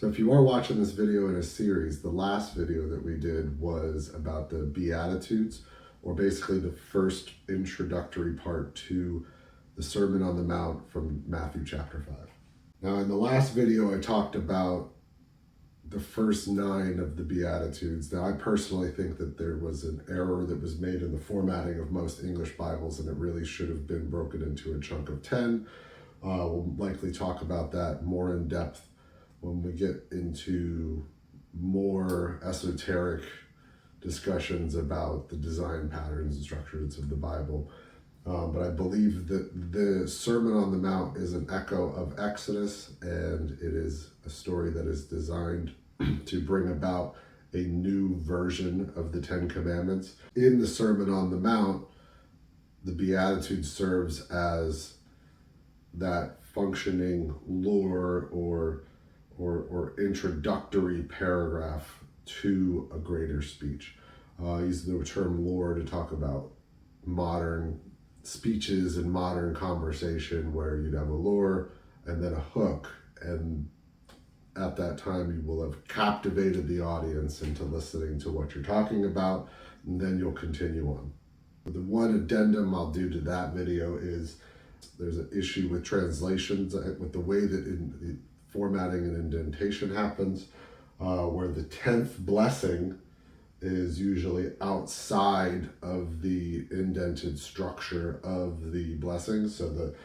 So if you are watching this video in a series, the last video that we did was about the Beatitudes, or basically the first introductory part to the Sermon on the Mount from Matthew chapter 5. Now in the last video I talked about the first 9 of the Beatitudes. Now I personally think that there was an error that was made in the formatting of most English Bibles, and it really should have been broken into a chunk of 10. We'll likely talk about that more in depth when we get into more esoteric discussions about the design patterns and structures of the Bible. But I believe that the Sermon on the Mount is an echo of Exodus, and it is a story that is designed to bring about a new version of the Ten Commandments. In the Sermon on the Mount, the Beatitude serves as that functioning lore or introductory paragraph to a greater speech. I use the term lore to talk about modern speeches and modern conversation, where you'd have a lore and then a hook, and at that time you will have captivated the audience into listening to what you're talking about, and then you'll continue on. The one addendum I'll do to that video is there's an issue with translations, with the way that the formatting and indentation happens, where the 10th blessing is usually outside of the indented structure of the blessings. But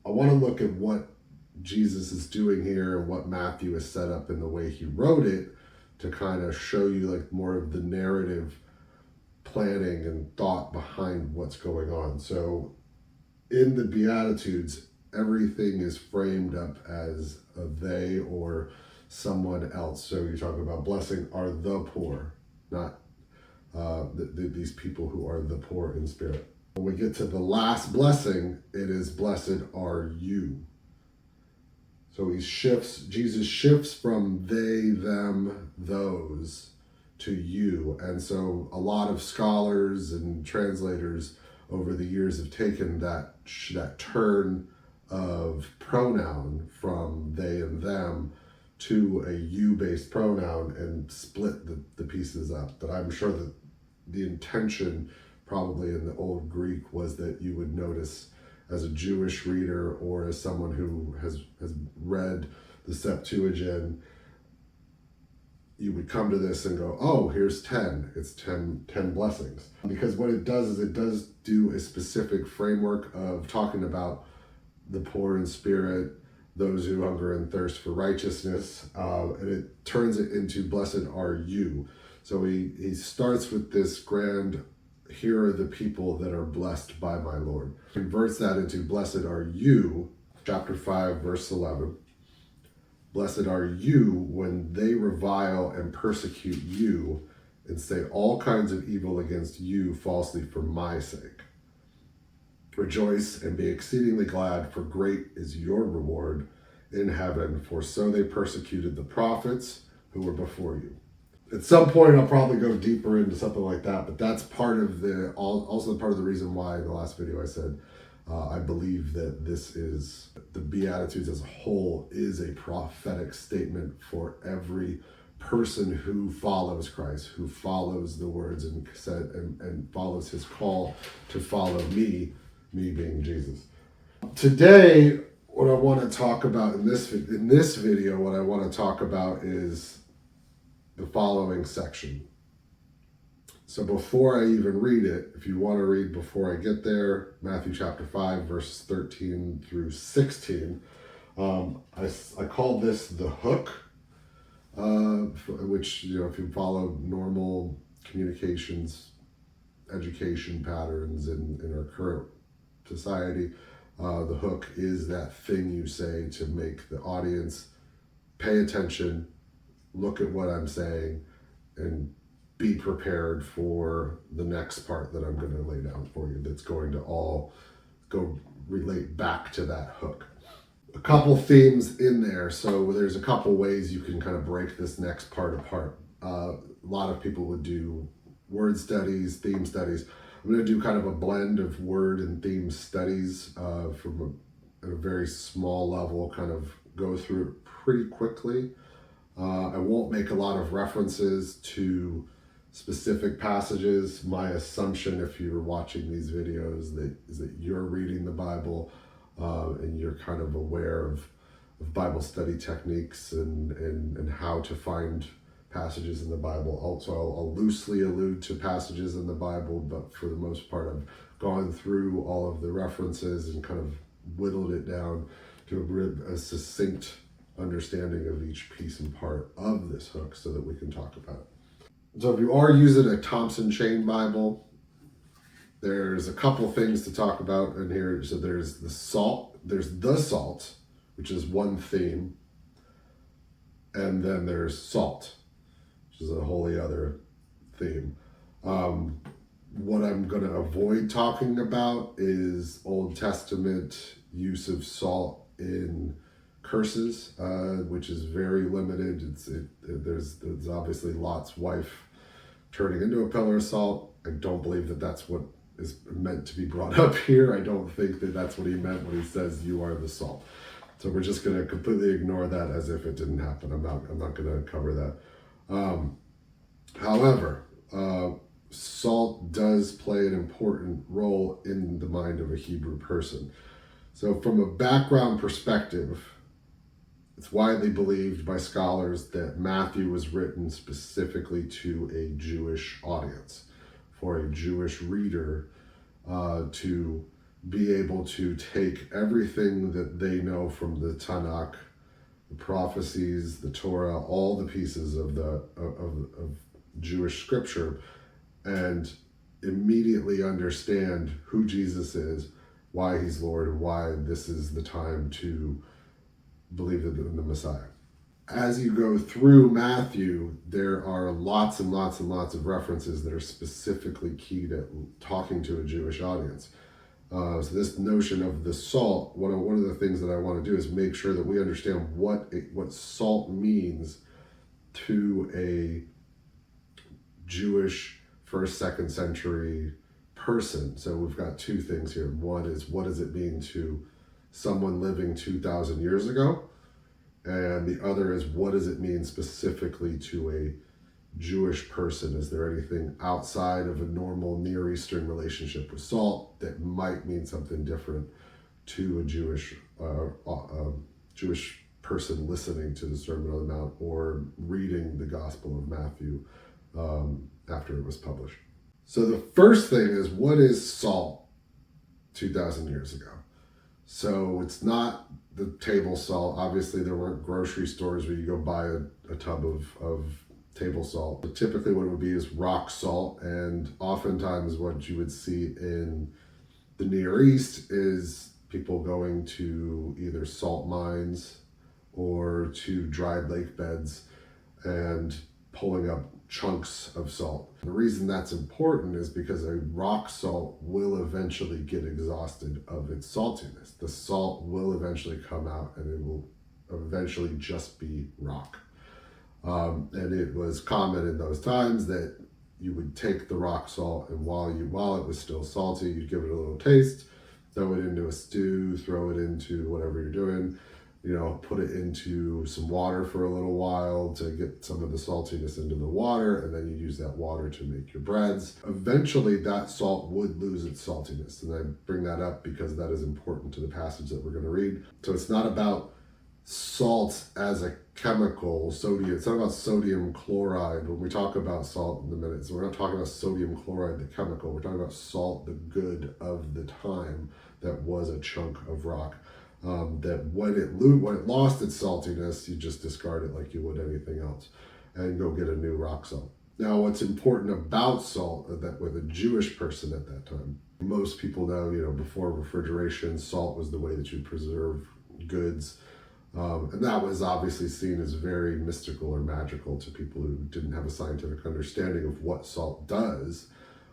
I want to look at what Jesus is doing here and what Matthew has set up in the way he wrote it, to kind of show you like more of the narrative planning and thought behind what's going on. So in the Beatitudes, everything is framed up as a they or someone else. So you talk about blessing are the poor, not these people who are the poor in spirit. When we get to the last blessing, it is blessed are you. So Jesus shifts from they, them, those to you. And so a lot of scholars and translators over the years have taken that turn of pronoun from they and them to a you-based pronoun and split the pieces up. But I'm sure that the intention probably in the Old Greek was that you would notice, as a Jewish reader or as someone who has read the Septuagint, you would come to this and go, oh, here's 10. It's 10 blessings. Because what it does is it does do a specific framework of talking about the poor in spirit, those who hunger and thirst for righteousness, and it turns it into blessed are you. So he starts with this grand, here are the people that are blessed by my Lord. Converts that into blessed are you, chapter 5, verse 11. Blessed are you when they revile and persecute you and say all kinds of evil against you falsely for my sake. Rejoice and be exceedingly glad, for great is your reward in heaven, for so they persecuted the prophets who were before you. At some point, I'll probably go deeper into something like that, but that's part of also part of the reason why in the last video I said I believe that this is, the Beatitudes as a whole is a prophetic statement for every person who follows Christ, who follows the words and follows his call to follow me being Jesus. Today, what I want to talk about in this video, what I want to talk about is the following section. So before I even read it, if you want to read before I get there, Matthew chapter 5, verses 13 through 16, I call this the hook, which, if you follow normal communications, education patterns in our current society, the hook is that thing you say to make the audience pay attention, look at what I'm saying, and be prepared for the next part that I'm going to lay down for you, that's going to all go relate back to that hook. A couple themes in there, so there's a couple ways you can kind of break this next part apart. A lot of people would do word studies, theme studies. I'm going to do kind of a blend of word and theme studies from a very small level, kind of go through it pretty quickly. I won't make a lot of references to specific passages. My assumption, if you're watching these videos, is that you're reading the Bible and you're kind of aware of Bible study techniques and how to find passages in the Bible. Also, I'll loosely allude to passages in the Bible, but for the most part, I've gone through all of the references and kind of whittled it down to a succinct understanding of each piece and part of this hook so that we can talk about it. So if you are using a Thompson Chain Bible, there's a couple things to talk about in here. So there's the salt, which is one theme, and then there's salt, which is a wholly other theme. What I'm going to avoid talking about is Old Testament use of salt in curses, which is very limited. There's obviously Lot's wife turning into a pillar of salt. I don't believe that that's what is meant to be brought up here. I don't think that that's what he meant when he says you are the salt. So we're just going to completely ignore that as if it didn't happen. I'm not going to cover that. However, salt does play an important role in the mind of a Hebrew person. So from a background perspective, it's widely believed by scholars that Matthew was written specifically to a Jewish audience, for a Jewish reader to be able to take everything that they know from the Tanakh, the prophecies, the Torah, all the pieces of Jewish scripture, and immediately understand who Jesus is, why he's Lord, and why this is the time to believe in the Messiah. As you go through Matthew, there are lots and lots and lots of references that are specifically keyed at talking to a Jewish audience. So this notion of the salt, one of the things that I want to do is make sure that we understand what salt means to a Jewish 1st, 2nd century person. So we've got two things here. One is, what does it mean to someone living 2,000 years ago? And the other is, what does it mean specifically to a Jewish person? Is there anything outside of a normal Near Eastern relationship with salt that might mean something different to a Jewish person listening to the Sermon on the Mount or reading the Gospel of Matthew after it was published? So the first thing is, what is salt 2,000 years ago? So it's not the table salt. Obviously, there weren't grocery stores where you go buy a tub of table salt. But typically what it would be is rock salt, and oftentimes what you would see in the Near East is people going to either salt mines or to dried lake beds and pulling up chunks of salt. The reason that's important is because a rock salt will eventually get exhausted of its saltiness. The salt will eventually come out and it will eventually just be rock. And it was common in those times that you would take the rock salt, and while it was still salty, you'd give it a little taste, throw it into a stew, throw it into whatever you're doing, put it into some water for a little while to get some of the saltiness into the water, and then you use that water to make your breads. Eventually, that salt would lose its saltiness, and I bring that up because that is important to the passage that we're going to read. So it's not about salt as a chemical, sodium. It's not about sodium chloride when we talk about salt in a minute. So we're not talking about sodium chloride, the chemical. We're talking about salt, the good of the time that was a chunk of rock. That when it lost its saltiness, you just discard it like you would anything else and go get a new rock salt. Now, what's important about salt that with a Jewish person at that time, most people know, before refrigeration, salt was the way that you preserve goods. And that was obviously seen as very mystical or magical to people who didn't have a scientific understanding of what salt does.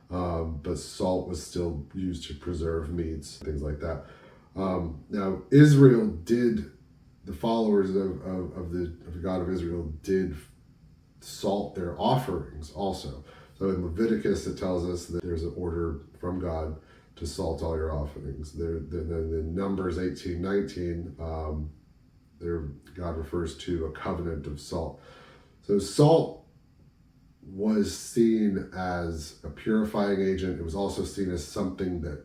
But salt was still used to preserve meats, things like that. Now, the followers of the God of Israel did salt their offerings also. So in Leviticus, it tells us that there's an order from God to salt all your offerings. In Numbers 18:19, There, God refers to a covenant of salt. So salt was seen as a purifying agent. It was also seen as something that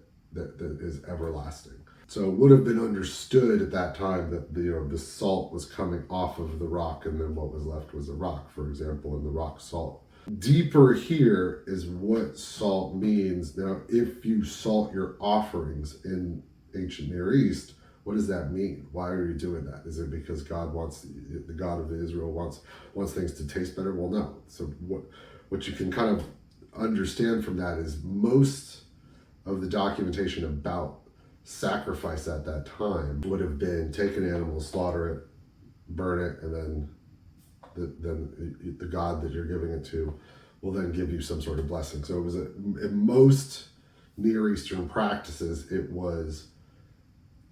is everlasting. So it would have been understood at that time that the salt was coming off of the rock, and then what was left was a rock, for example, and the rock salt. Deeper here is what salt means. Now, if you salt your offerings in ancient Near East, what does that mean? Why are you doing that? Is it because God wants, the God of Israel wants things to taste better? Well, no. So what you can kind of understand from that is most of the documentation about sacrifice at that time would have been take an animal, slaughter it, burn it, and then the God that you're giving it to will then give you some sort of blessing. So it was in most Near Eastern practices, it was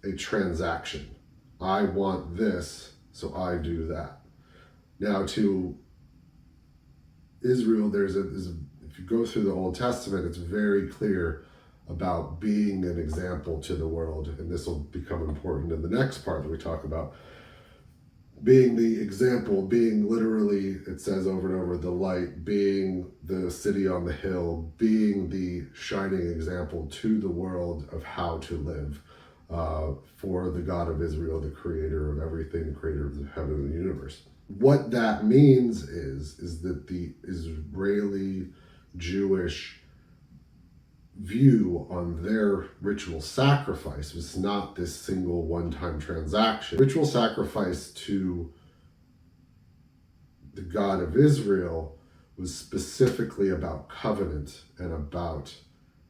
a transaction. I want this, so I do that. Now to Israel, if you go through the Old Testament, it's very clear about being an example to the world, and this will become important in the next part that we talk about. Being the example, being literally, it says over and over, the light, being the city on the hill, being the shining example to the world of how to live for the God of Israel, the creator of everything, the creator of the heaven and the universe. What that means is that the Israeli Jewish view on their ritual sacrifice was not this single one-time transaction. Ritual sacrifice to the God of Israel was specifically about covenant and about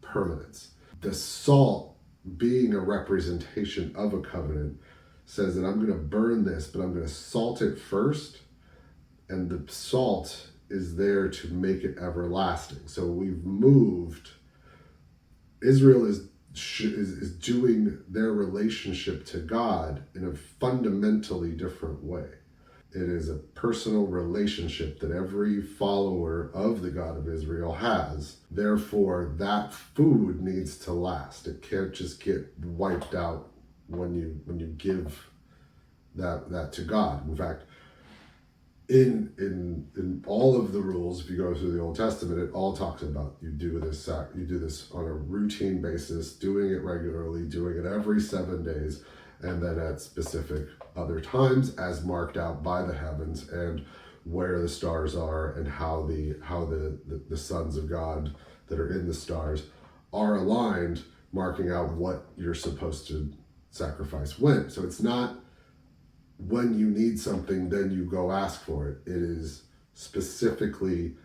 permanence. The salt, being a representation of a covenant, says that I'm going to burn this, but I'm going to salt it first, and the salt is there to make it everlasting. So we've moved. Israel is doing their relationship to God in a fundamentally different way. It is a personal relationship that every follower of the God of Israel has. Therefore, that food needs to last. It can't just get wiped out when you give that to God. In fact, in all of the rules, if you go through the Old Testament, it all talks about you do this on a routine basis, doing it regularly, doing it every 7 days, and then at specific other times as marked out by the heavens and where the stars are and how the sons of God that are in the stars are aligned, marking out what you're supposed to sacrifice when. So it's not when you need something, then you go ask for it. It is specifically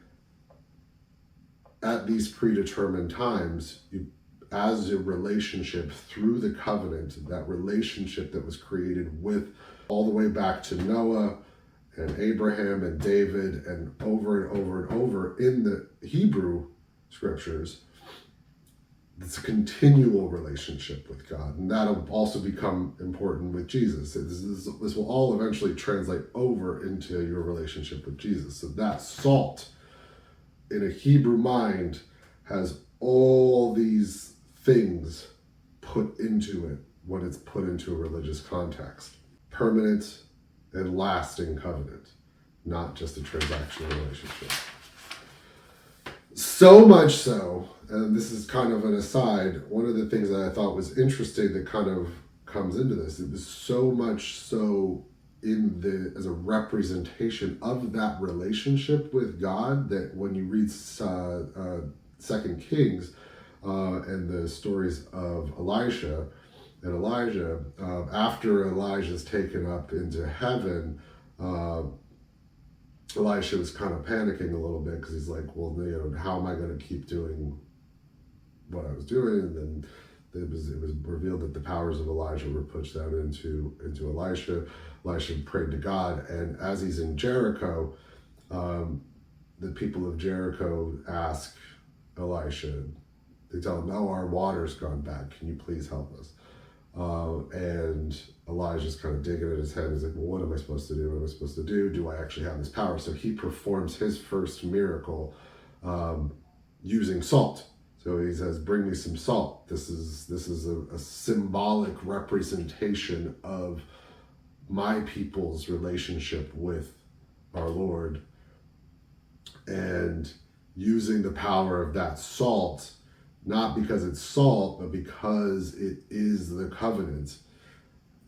at these predetermined times, as a relationship through the covenant, that relationship that was created with all the way back to Noah and Abraham and David and over and over and over in the Hebrew scriptures. It's a continual relationship with God, and that'll also become important with Jesus. This will all eventually translate over into your relationship with Jesus. So that salt in a Hebrew mind has all these things put into it when it's put into a religious context. Permanent and lasting covenant, not just a transactional relationship. So much so, and this is kind of an aside, one of the things that I thought was interesting that kind of comes into this, it was so much so as a representation of that relationship with God that when you read 2 Kings and the stories of Elisha and Elijah, after Elijah's taken up into heaven, Elisha was kind of panicking a little bit because he's like, well, how am I going to keep doing what I was doing? And then it was revealed that the powers of Elijah were pushed out into Elisha. Elisha prayed to God, and as he's in Jericho, the people of Jericho ask Elisha, they tell him, no, our water's gone bad. Can you please help us? And Elijah's kind of digging at his head. He's like, well, what am I supposed to do? What am I supposed to do? Do I actually have this power? So he performs his first miracle using salt. So he says, bring me some salt. This is a symbolic representation of my people's relationship with our Lord, and using the power of that salt, not because it's salt, but because it is the covenant.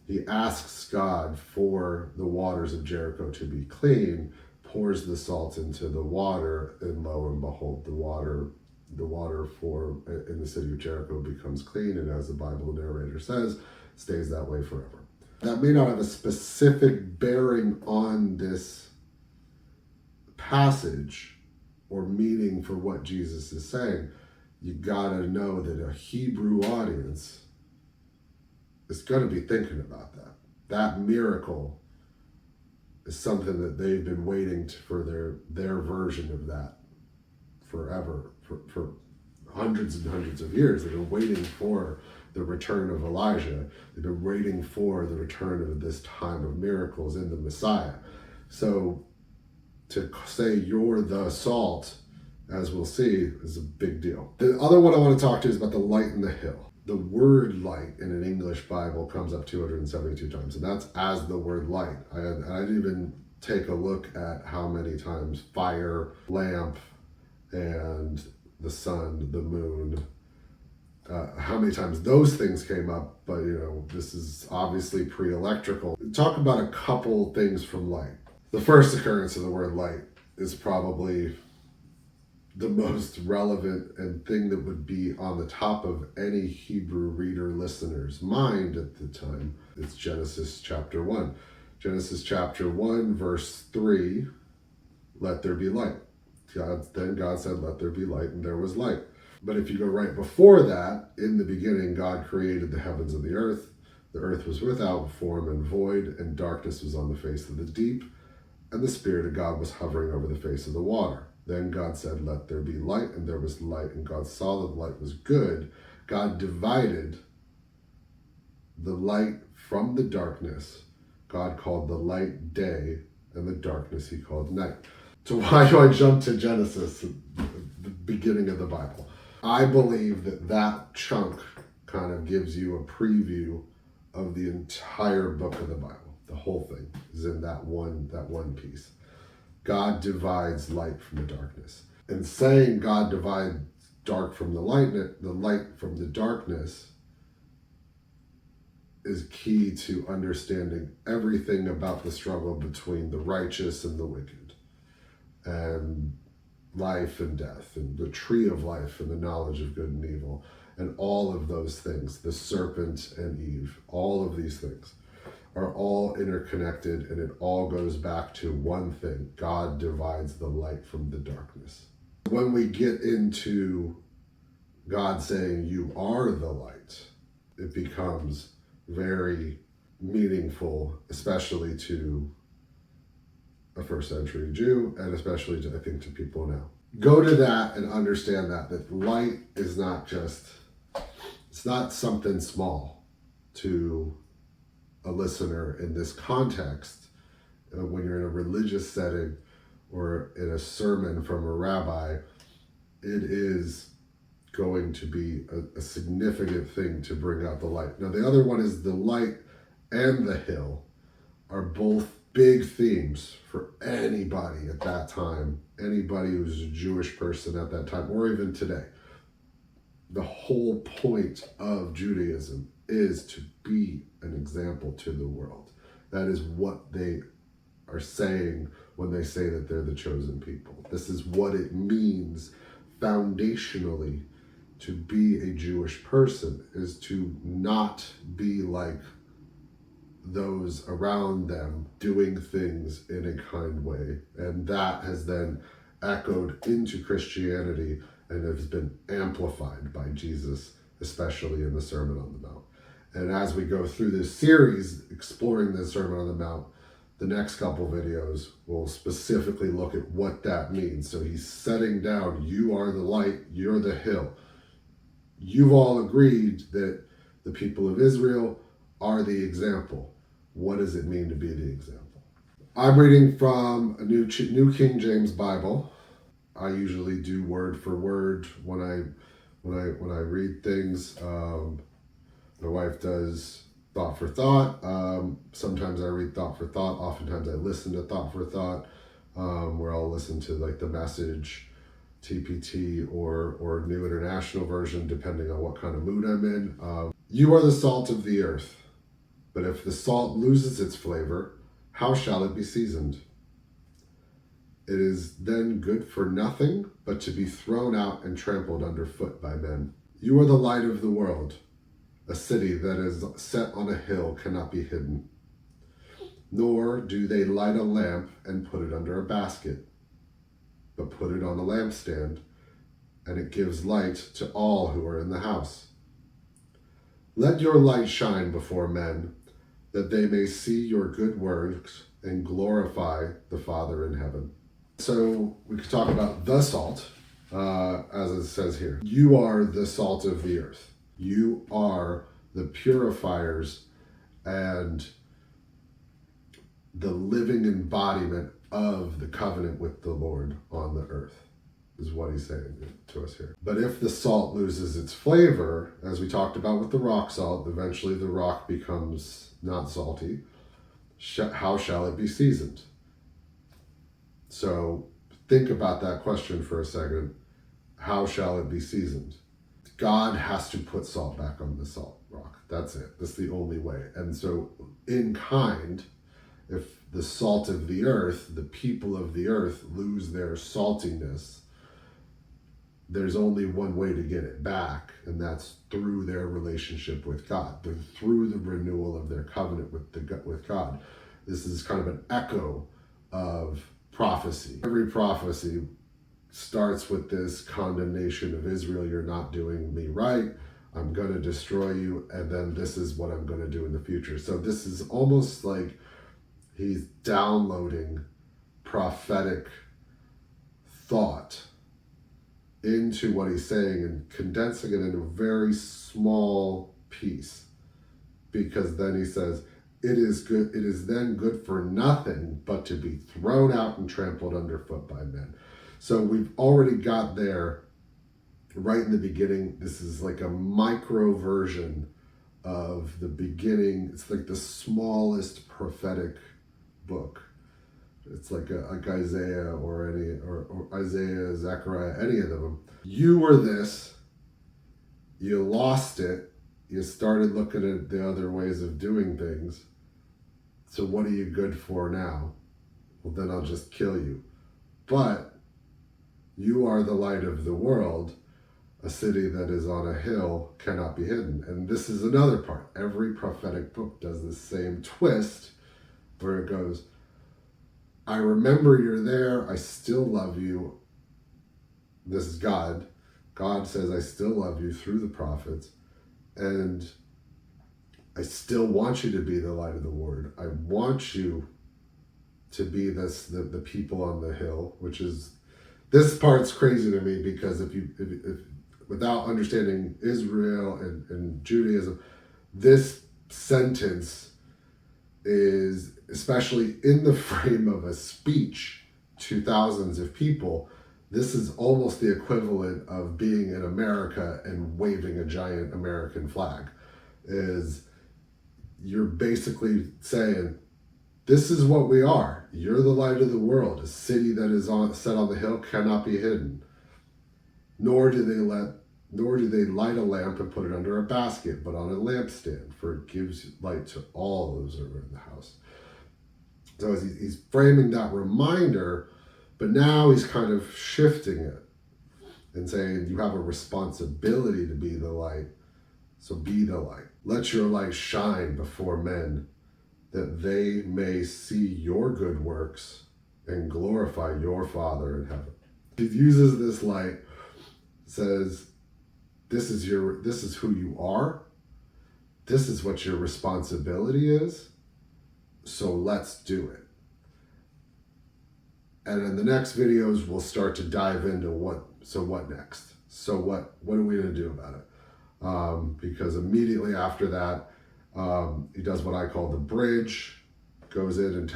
He asks God for the waters of Jericho to be clean, pours the salt into the water, and lo and behold, the water in the city of Jericho becomes clean, and as the Bible narrator says, stays that way forever. That may not have a specific bearing on this passage or meaning for what Jesus is saying. You gotta know that a Hebrew audience is going to be thinking about that. That miracle is something that they've been waiting for their version of that forever, for hundreds and hundreds of years. They've been waiting for the return of Elijah. They've been waiting for the return of this time of miracles in the Messiah. So to say you're the salt, as we'll see, is a big deal. The other one I want to talk to is about the light in the hill. The word light in an English Bible comes up 272 times, and that's as the word light. I didn't even take a look at how many times fire, lamp, and the sun, the moon, how many times those things came up, but this is obviously pre-electrical. Talk about a couple things from light. The first occurrence of the word light is probably the most relevant and thing that would be on the top of any Hebrew reader listener's mind at the time. It's Genesis chapter 1. Genesis chapter 1, verse 3, let there be light. Then God said, let there be light, and there was light. But if you go right before that, in the beginning, God created the heavens and the earth. The earth was without form and void, and darkness was on the face of the deep, and the Spirit of God was hovering over the face of the water. Then God said, let there be light, and there was light, and God saw that the light was good. God divided the light from the darkness. God called the light day, and the darkness he called night. So why do I jump to Genesis, the beginning of the Bible? I believe that chunk kind of gives you a preview of the entire book of the Bible. The whole thing is in that one piece. God divides light from the darkness. And saying God divides dark from the light from the darkness, is key to understanding everything about the struggle between the righteous and the wicked, and life and death, and the tree of life, and the knowledge of good and evil, and all of those things, the serpent and Eve, all of these things are all interconnected, and it all goes back to one thing. God divides the light from the darkness. When we get into God saying you are the light, it becomes very meaningful, especially to a first century Jew, and especially to, I think, to people now. Go to that and understand that light is not just, it's not something small to a listener in this context. When you're in a religious setting or in a sermon from a rabbi, it is going to be a significant thing to bring out the light. Now, the other one is the light and the hill are both big themes for anybody at that time, anybody who's a Jewish person at that time, or even today. The whole point of Judaism is to be an example to the world. That is what they are saying when they say that they're the chosen people. This is what it means foundationally to be a Jewish person, is to not be like those around them doing things in a kind way. And that has then echoed into Christianity and has been amplified by Jesus, especially in the Sermon on the Mount. And as we go through this series exploring the Sermon on the Mount, the next couple videos will specifically look at what that means. So he's setting down, you are the light, you're the hill. You've all agreed that the people of Israel are the example. What does it mean to be the example? I'm reading from a New King James Bible. I usually do word for word when I read things. My wife does Thought for Thought. Sometimes I read Thought for Thought. Oftentimes I listen to Thought for Thought, where I'll listen to like the Message, TPT, or New International Version, depending on what kind of mood I'm in. You are the salt of the earth, but if the salt loses its flavor, how shall it be seasoned? It is then good for nothing but to be thrown out and trampled underfoot by men. You are the light of the world. A city that is set on a hill cannot be hidden. Nor do they light a lamp and put it under a basket, but put it on a lampstand, and it gives light to all who are in the house. Let your light shine before men, that they may see your good works and glorify the Father in heaven. So we could talk about the salt, as it says here. You are the salt of the earth. You are the purifiers and the living embodiment of the covenant with the Lord on the earth, is what he's saying to us here. But if the salt loses its flavor, as we talked about with the rock salt, eventually the rock becomes not salty. How shall it be seasoned? So think about that question for a second. How shall it be seasoned? God has to put salt back on the salt rock. That's it. That's the only way. And so in kind, if the salt of the earth, the people of the earth, lose their saltiness, there's only one way to get it back, and that's through their relationship with God, through the renewal of their covenant with God. This is kind of an echo of prophecy. Every prophecy starts with this condemnation of Israel. You're not doing me right. I'm going to destroy you. And then this is what I'm going to do in the future. So this is almost like he's downloading prophetic thought into what he's saying and condensing it in a very small piece. Because then he says, it is then good for nothing but to be thrown out and trampled underfoot by men. So we've already got there right in the beginning. This is like a micro version of the beginning. It's like the smallest prophetic book. It's like Isaiah or Isaiah, Zechariah, any of them. You were this, you lost it, you started looking at the other ways of doing things. So what are you good for now? Well, then I'll just kill you. But you are the light of the world. A city that is on a hill cannot be hidden. And this is another part. Every prophetic book does the same twist where it goes, I remember you're there. I still love you. This is God. God says, I still love you through the prophets. And I still want you to be the light of the world. I want you to be the people on the hill, which is, this part's crazy to me, because if without understanding Israel and Judaism, this sentence is, especially in the frame of a speech to thousands of people, this is almost the equivalent of being in America and waving a giant American flag. Is you're basically saying, this is what we are. You're the light of the world. A city that is set on the hill cannot be hidden. Nor do they light a lamp and put it under a basket, but on a lampstand, for it gives light to all those that are in the house. So he's framing that reminder, but now he's kind of shifting it and saying, you have a responsibility to be the light. So be the light. Let your light shine before men, that they may see your good works and glorify your Father in heaven. He uses this light, says, this is who you are. This is what your responsibility is. So let's do it. And in the next videos, we'll start to dive into what next? So what are we going to do about it? Because immediately after that, he does what I call the bridge, goes in and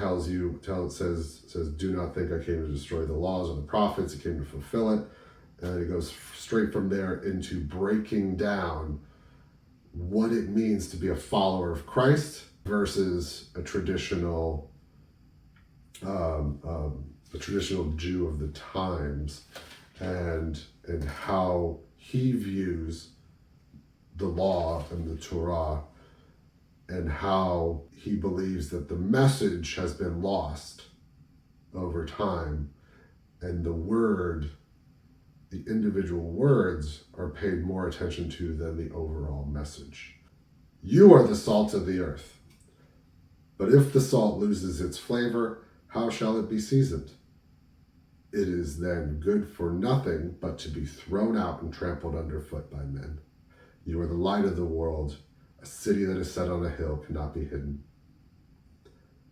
says, do not think I came to destroy the laws or the prophets. He came to fulfill it. And he goes straight from there into breaking down what it means to be a follower of Christ versus a traditional Jew of the times, and how he views the law and the Torah, and how he believes that the message has been lost over time, and the individual words are paid more attention to than the overall message. You are the salt of the earth. But if the salt loses its flavor, how shall it be seasoned? It is then good for nothing but to be thrown out and trampled underfoot by men. You are the light of the world. A city that is set on a hill cannot be hidden.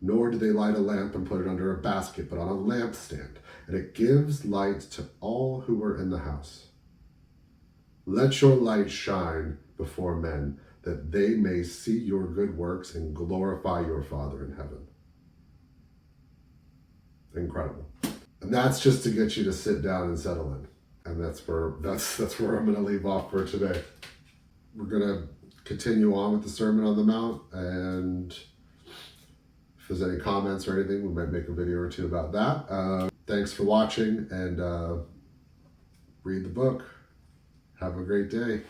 Nor do they light a lamp and put it under a basket, but on a lampstand, and it gives light to all who are in the house. Let your light shine before men, that they may see your good works and glorify your Father in heaven. Incredible. And that's just to get you to sit down and settle in. And that's where I'm going to leave off for today. We're going to continue on with the Sermon on the Mount, and if there's any comments or anything, we might make a video or two about that. Thanks for watching, and read the book. Have a great day.